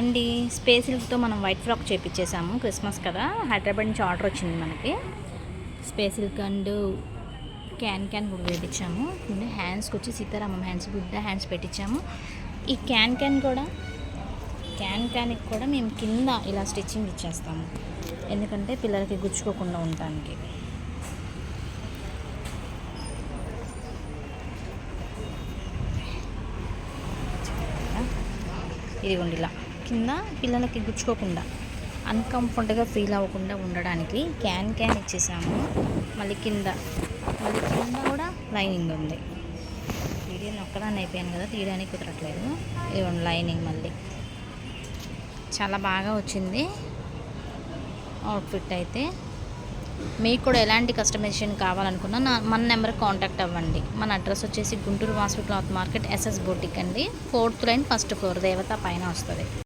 And space సిల్క్తో మనం white frock చేపించేసాము, Christmas కదా, హైదరాబాద్ నుంచి ఆర్డర్ వచ్చింది మనకి. స్పేస్ సిల్క్ అండ్ క్యాన్ కూడా వేయించాము. హ్యాండ్స్కి వచ్చి సీతారామం హ్యాండ్స్, గుడ్డ హ్యాండ్స్ పెట్టించాము. ఈ క్యాన్కి కూడా మేము కింద ఇలా స్టిచ్చింగ్ ఇచ్చేస్తాము, ఎందుకంటే పిల్లలకి గుచ్చుకోకుండా ఉండటానికి. ఇదిగోండి ఇలా కింద పిల్లలకి గుచ్చుకోకుండా, అన్కంఫర్టబుల్గా ఫీల్ అవ్వకుండా ఉండడానికి క్యాన్ ఇచ్చేసాము. మళ్ళీ కింద కూడా లైనింగ్ ఉంది. వీడియో ఒక్కదాన్ని అయిపోయాను కదా, తీయడానికి కుదరట్లేదు. ఇదిగోండి లైనింగ్ మళ్ళీ చాలా బాగా వచ్చింది అవుట్ఫిట్ అయితే. మీకు కూడా ఎలాంటి కస్టమైజేషన్ కావాలనుకున్నా మన నెంబర్కి కాంటాక్ట్ అవ్వండి. మన అడ్రస్ వచ్చేసి Guntur Vasavi cloth market, SS boutique అండి, 4th లైన్, 1st ఫ్లోర్, దేవత పైన వస్తుంది.